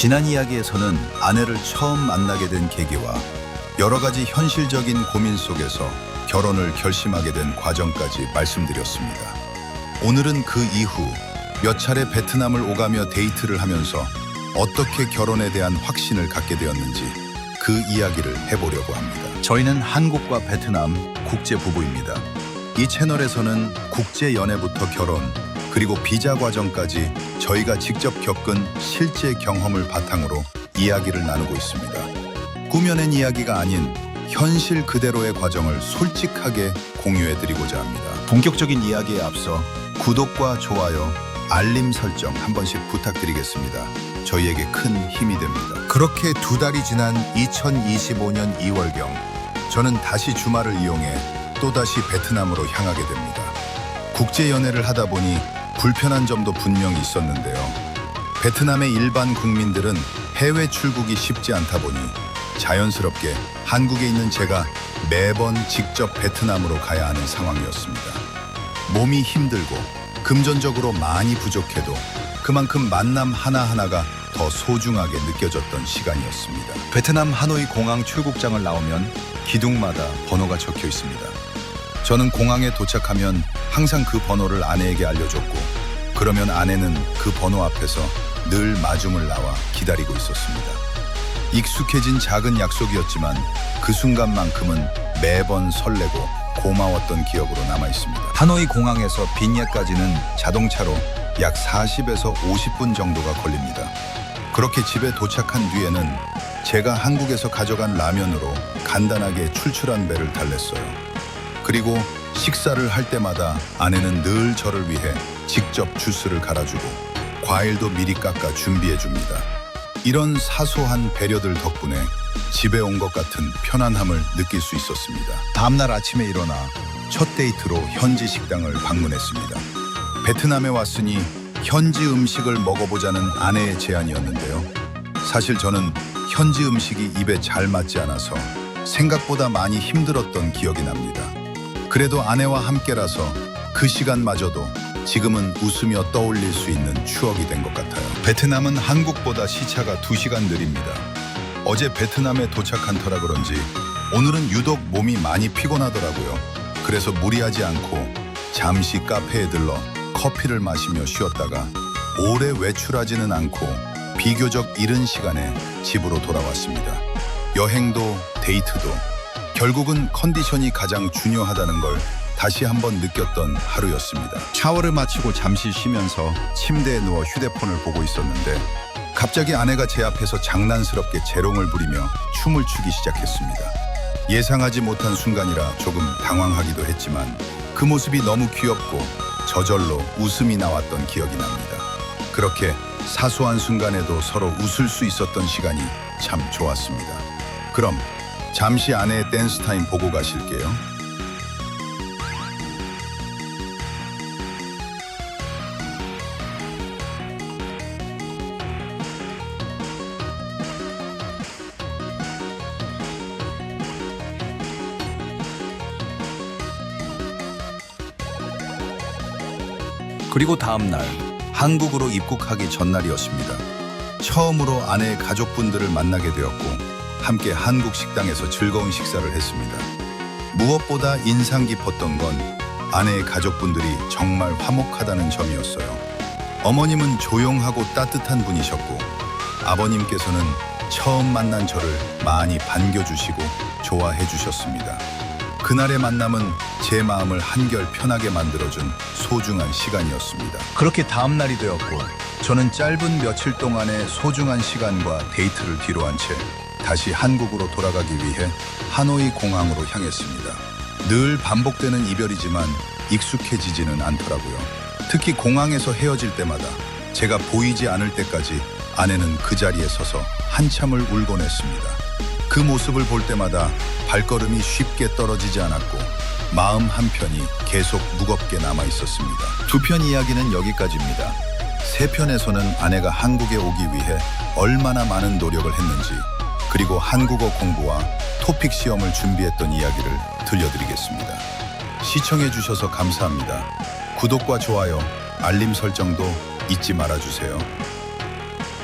지난 이야기에서는 아내를 처음 만나게 된 계기와 여러 가지 현실적인 고민 속에서 결혼을 결심하게 된 과정까지 말씀드렸습니다. 오늘은 그 이후 몇 차례 베트남을 오가며 데이트를 하면서 어떻게 결혼에 대한 확신을 갖게 되었는지 그 이야기를 해보려고 합니다. 저희는 한국과 베트남 국제 부부입니다. 이 채널에서는 국제 연애부터 결혼, 그리고 비자 과정까지 저희가 직접 겪은 실제 경험을 바탕으로 이야기를 나누고 있습니다. 꾸며낸 이야기가 아닌 현실 그대로의 과정을 솔직하게 공유해드리고자 합니다. 본격적인 이야기에 앞서 구독과 좋아요, 알림 설정 한 번씩 부탁드리겠습니다. 저희에게 큰 힘이 됩니다. 그렇게 2달이 지난 2025년 2월경 저는 다시 주말을 이용해 또다시 베트남으로 향하게 됩니다. 국제 연애를 하다 보니 불편한 점도 분명히 있었는데요. 베트남의 일반 국민들은 해외 출국이 쉽지 않다 보니 자연스럽게 한국에 있는 제가 매번 직접 베트남으로 가야 하는 상황이었습니다. 몸이 힘들고 금전적으로 많이 부족해도 그만큼 만남 하나하나가 더 소중하게 느껴졌던 시간이었습니다. 베트남 하노이 공항 출국장을 나오면 기둥마다 번호가 적혀 있습니다. 저는 공항에 도착하면 항상 그 번호를 아내에게 알려줬고, 그러면 아내는 그 번호 앞에서 늘 마중을 나와 기다리고 있었습니다. 익숙해진 작은 약속이었지만 그 순간만큼은 매번 설레고 고마웠던 기억으로 남아있습니다. 하노이 공항에서 빈예까지는 자동차로 약 40에서 50분 정도가 걸립니다. 그렇게 집에 도착한 뒤에는 제가 한국에서 가져간 라면으로 간단하게 출출한 배를 달랬어요. 그리고 식사를 할 때마다 아내는 늘 저를 위해 직접 주스를 갈아주고 과일도 미리 깎아 준비해줍니다. 이런 사소한 배려들 덕분에 집에 온 것 같은 편안함을 느낄 수 있었습니다. 다음날 아침에 일어나 첫 데이트로 현지 식당을 방문했습니다. 베트남에 왔으니 현지 음식을 먹어보자는 아내의 제안이었는데요. 사실 저는 현지 음식이 입에 잘 맞지 않아서 생각보다 많이 힘들었던 기억이 납니다. 그래도 아내와 함께라서 그 시간마저도 지금은 웃으며 떠올릴 수 있는 추억이 된 것 같아요. 베트남은 한국보다 시차가 2시간 느립니다. 어제 베트남에 도착한 터라 그런지 오늘은 유독 몸이 많이 피곤하더라고요. 그래서 무리하지 않고 잠시 카페에 들러 커피를 마시며 쉬었다가 오래 외출하지는 않고 비교적 이른 시간에 집으로 돌아왔습니다. 여행도 데이트도 결국은 컨디션이 가장 중요하다는 걸 다시 한번 느꼈던 하루였습니다. 샤워를 마치고 잠시 쉬면서 침대에 누워 휴대폰을 보고 있었는데 갑자기 아내가 제 앞에서 장난스럽게 재롱을 부리며 춤을 추기 시작했습니다. 예상하지 못한 순간이라 조금 당황하기도 했지만 그 모습이 너무 귀엽고 저절로 웃음이 나왔던 기억이 납니다. 그렇게 사소한 순간에도 서로 웃을 수 있었던 시간이 참 좋았습니다. 그럼 잠시 아내의 댄스 타임 보고 가실게요. 그리고 다음 날 한국으로 입국하기 전날이었습니다. 처음으로 아내의 가족분들을 만나게 되었고 함께 한국 식당에서 즐거운 식사를 했습니다. 무엇보다 인상 깊었던 건 아내의 가족분들이 정말 화목하다는 점이었어요. 어머님은 조용하고 따뜻한 분이셨고 아버님께서는 처음 만난 저를 많이 반겨주시고 좋아해 주셨습니다. 그날의 만남은 제 마음을 한결 편하게 만들어준 소중한 시간이었습니다. 그렇게 다음 날이 되었고 저는 짧은 며칠 동안의 소중한 시간과 데이트를 뒤로한 채 다시 한국으로 돌아가기 위해 하노이 공항으로 향했습니다. 늘 반복되는 이별이지만 익숙해지지는 않더라고요. 특히 공항에서 헤어질 때마다 제가 보이지 않을 때까지 아내는 그 자리에 서서 한참을 울곤 했습니다. 그 모습을 볼 때마다 발걸음이 쉽게 떨어지지 않았고 마음 한편이 계속 무겁게 남아 있었습니다. 2편 이야기는 여기까지입니다. 3편에서는 아내가 한국에 오기 위해 얼마나 많은 노력을 했는지, 그리고 한국어 공부와 토픽 시험을 준비했던 이야기를 들려드리겠습니다. 시청해주셔서 감사합니다. 구독과 좋아요, 알림 설정도 잊지 말아주세요.